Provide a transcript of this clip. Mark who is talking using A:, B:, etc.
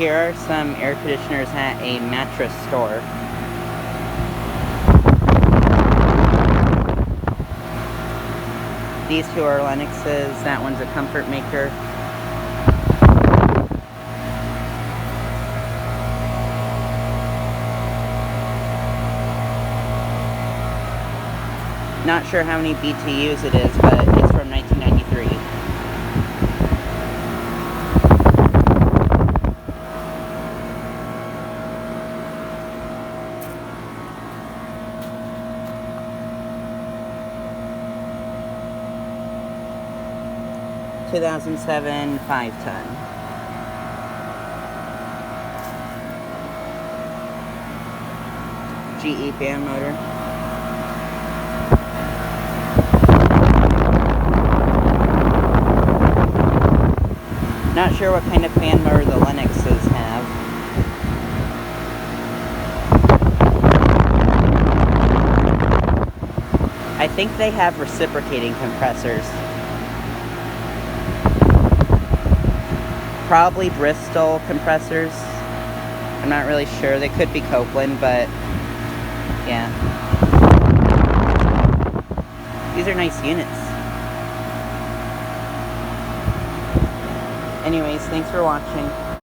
A: Here are some air conditioners at a mattress store. These two are Lennoxes, that one's a Comfortmaker. Not sure how many BTUs it is, but it's from 1993. (2007) 5-ton. GE fan motor. Not sure what kind of fan motor the Lennoxes have. I think they have reciprocating compressors. Probably Bristol compressors. I'm not really sure. They could be Copeland, but yeah. These are nice units. Anyways, thanks for watching.